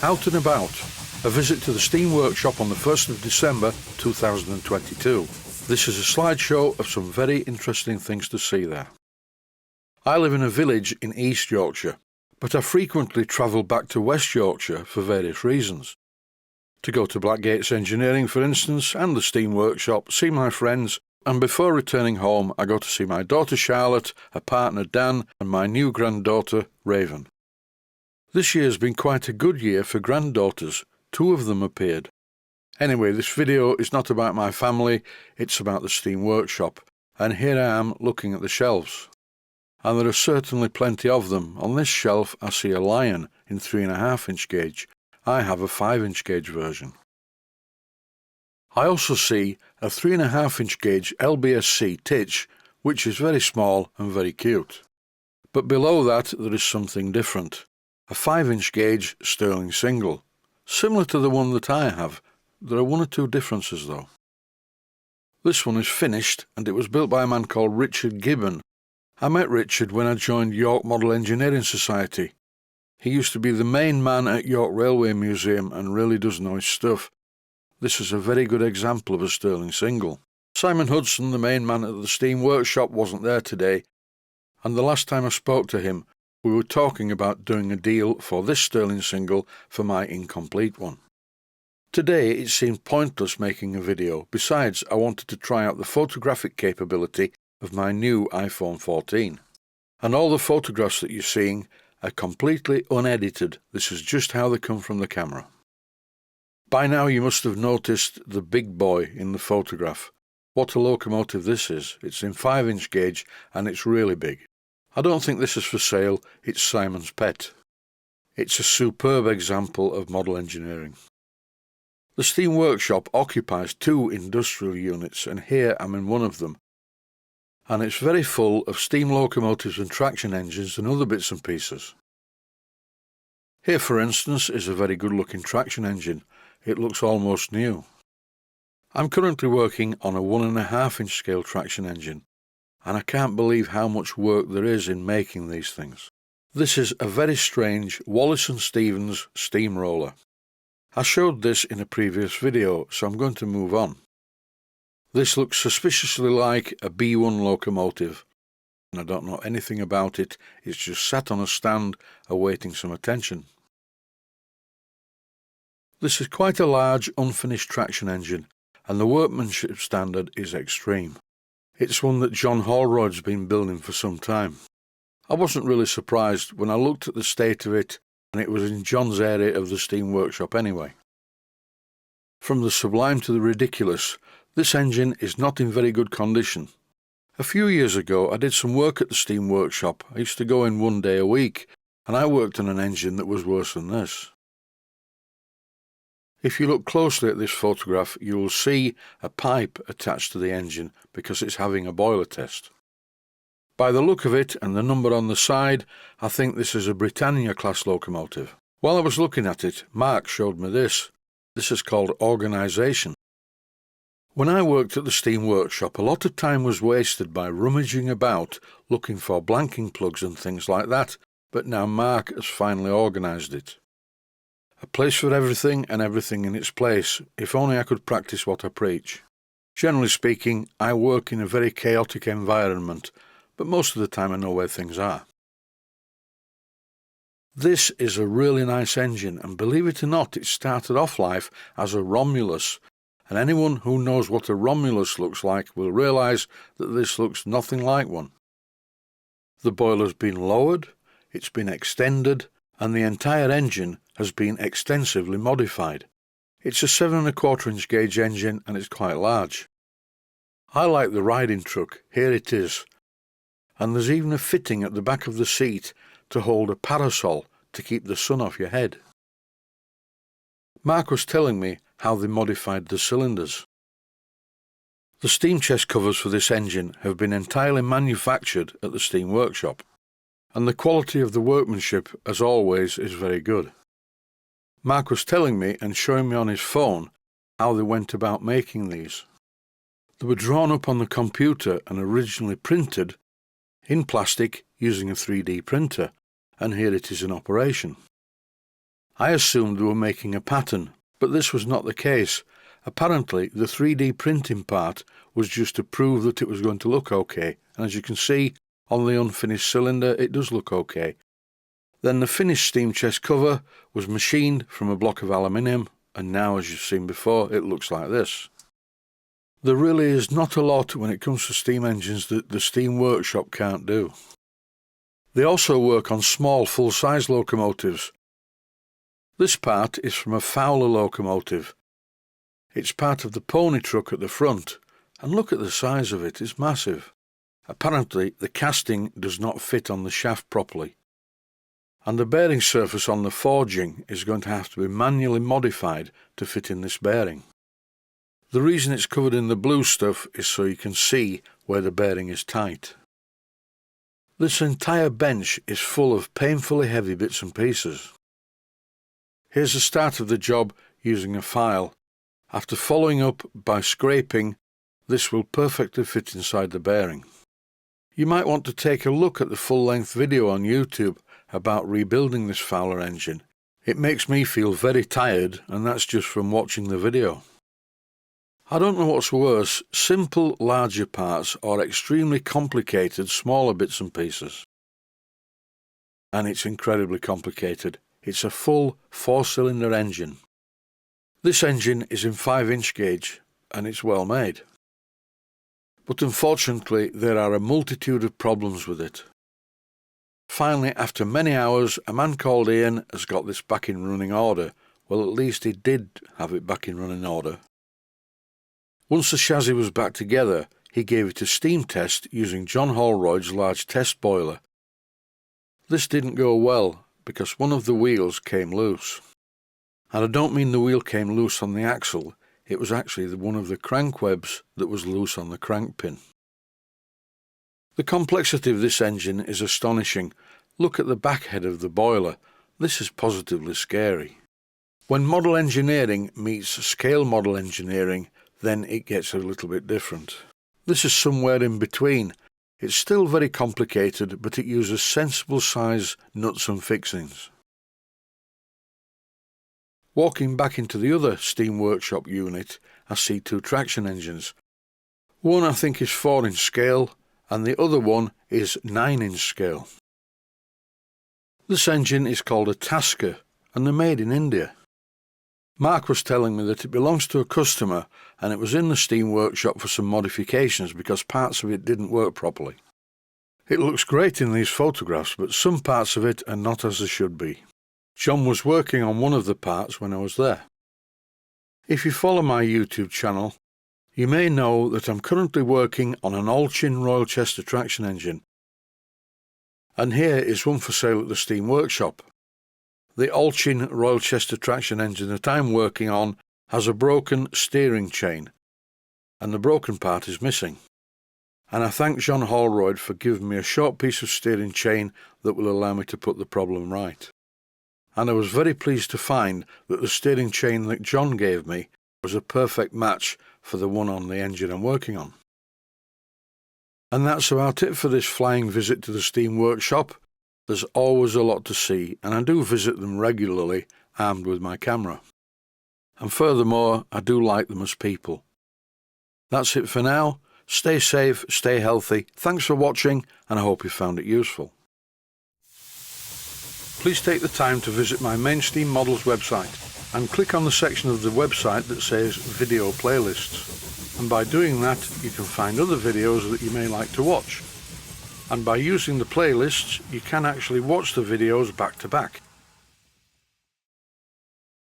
Out and About, a visit to the Steam Workshop on the 1st of December 2022. This is a slideshow of some very interesting things to see there. I live in a village in East Yorkshire, but I frequently travel back to West Yorkshire for various reasons. To go to Blackgates Engineering, for instance, and the Steam Workshop, see my friends, and before returning home I go to see my daughter Charlotte, her partner Dan, and my new granddaughter Raven. This year's been quite a good year for granddaughters. 2 of them appeared. Anyway, this video is not about my family, it's about the Steam Workshop, and here I am looking at the shelves. And there are certainly plenty of them. On this shelf I see a lion in 3.5-inch gauge. I have a 5-inch gauge version. I also see a 3.5-inch gauge LBSC titch, which is very small and very cute. But below that there is something different. A 5-inch gauge Sterling single, similar to the one that I have. There are 1 or 2 differences though. This one is finished and it was built by a man called Richard Gibbon. I met Richard when I joined York Model Engineering Society. He used to be the main man at York Railway Museum and really does know his stuff. This is a very good example of a Sterling single. Simon Hudson, the main man at the Steam Workshop, wasn't there today, and the last time I spoke to him we were talking about doing a deal for this Sterling single for my incomplete one. Today it seemed pointless making a video. Besides, I wanted to try out the photographic capability of my new iPhone 14. And all the photographs that you're seeing are completely unedited. This is just how they come from the camera. By now you must have noticed the big boy in the photograph. What a locomotive this is. It's in 5-inch gauge and it's really big. I don't think this is for sale, it's Simon's pet. It's a superb example of model engineering. The Steam Workshop occupies 2 industrial units and here I'm in one of them. And it's very full of steam locomotives and traction engines and other bits and pieces. Here, for instance, is a very good looking traction engine. It looks almost new. I'm currently working on a 1.5-inch scale traction engine, and I can't believe how much work there is in making these things. This is a very strange Wallace & Stevens steamroller. I showed this in a previous video, so I'm going to move on. This looks suspiciously like a B1 locomotive, and I don't know anything about it. It's just sat on a stand awaiting some attention. This is quite a large unfinished traction engine, and the workmanship standard is extreme. It's one that John Holroyd's been building for some time. I wasn't really surprised when I looked at the state of it, and it was in John's area of the Steam Workshop anyway. From the sublime to the ridiculous, this engine is not in very good condition. A few years ago I did some work at the Steam Workshop. I used to go in 1 day a week, and I worked on an engine that was worse than this. If you look closely at this photograph, you will see a pipe attached to the engine because it's having a boiler test. By the look of it and the number on the side, I think this is a Britannia class locomotive. While I was looking at it, Mark showed me this. This is called organisation. When I worked at the Steam Workshop, a lot of time was wasted by rummaging about looking for blanking plugs and things like that, but now Mark has finally organised it. A place for everything and everything in its place. If only I could practice what I preach. Generally speaking, I work in a very chaotic environment, but most of the time I know where things are. This is a really nice engine, and believe it or not, it started off life as a Romulus, and anyone who knows what a Romulus looks like will realise that this looks nothing like one. The boiler's been lowered, it's been extended, and the entire engine has been extensively modified. It's a 7.25-inch gauge engine and it's quite large. I like the riding truck. Here it is. And there's even a fitting at the back of the seat to hold a parasol to keep the sun off your head. Mark was telling me how they modified the cylinders. The steam chest covers for this engine have been entirely manufactured at the Steam Workshop, and the quality of the workmanship, as always, is very good. Mark was telling me and showing me on his phone how they went about making these. They were drawn up on the computer and originally printed in plastic using a 3D printer, and here it is in operation. I assumed they were making a pattern, but this was not the case. Apparently, the 3D printing part was just to prove that it was going to look okay, and as you can see, on the unfinished cylinder, it does look okay. Then the finished steam chest cover was machined from a block of aluminium, and now, as you've seen before, it looks like this. There really is not a lot when it comes to steam engines that the steam workshop can't do. They also work on small full-size locomotives. This part is from a Fowler locomotive. It's part of the pony truck at the front, and look at the size of it, it's massive. Apparently the casting does not fit on the shaft properly, and the bearing surface on the forging is going to have to be manually modified to fit in this bearing. The reason it's covered in the blue stuff is so you can see where the bearing is tight. This entire bench is full of painfully heavy bits and pieces. Here's the start of the job using a file. After following up by scraping, this will perfectly fit inside the bearing. You might want to take a look at the full-length video on YouTube about rebuilding this Fowler engine. It makes me feel very tired, and that's just from watching the video. I don't know what's worse, simple larger parts or extremely complicated smaller bits and pieces. And it's incredibly complicated. It's a full 4-cylinder engine. This engine is in 5-inch gauge, and it's well made. But unfortunately, there are a multitude of problems with it. Finally, after many hours, a man called Ian has got this back in running order. Well, at least he did have it back in running order. Once the chassis was back together, he gave it a steam test using John Holroyd's large test boiler. This didn't go well, because one of the wheels came loose. And I don't mean the wheel came loose on the axle, it was actually one of the crank webs that was loose on the crank pin. The complexity of this engine is astonishing. Look at the back head of the boiler. This is positively scary. When model engineering meets scale model engineering, then it gets a little bit different. This is somewhere in between. It's still very complicated, but it uses sensible size nuts and fixings. Walking back into the other steam workshop unit, I see 2 traction engines. One I think is 4-inch scale, and the other one is 9-inch scale. This engine is called a Tasker, and they're made in India. Mark was telling me that it belongs to a customer, and it was in the steam workshop for some modifications because parts of it didn't work properly. It looks great in these photographs, but some parts of it are not as they should be. John was working on one of the parts when I was there. If you follow my YouTube channel, you may know that I'm currently working on an Allchin Royal Chester traction engine. And here is one for sale at the steam workshop. The Allchin Royal Chester traction engine that I'm working on has a broken steering chain, and the broken part is missing. And I thank John Holroyd for giving me a short piece of steering chain that will allow me to put the problem right. And I was very pleased to find that the steering chain that John gave me was a perfect match for the one on the engine I'm working on. And that's about it for this flying visit to the steam workshop. There's always a lot to see, and I do visit them regularly, armed with my camera. And furthermore, I do like them as people. That's it for now. Stay safe, stay healthy. Thanks for watching, and I hope you found it useful. Please take the time to visit my main Steam Models website and click on the section of the website that says Video Playlists. And by doing that, you can find other videos that you may like to watch. And by using the playlists, you can actually watch the videos back to back.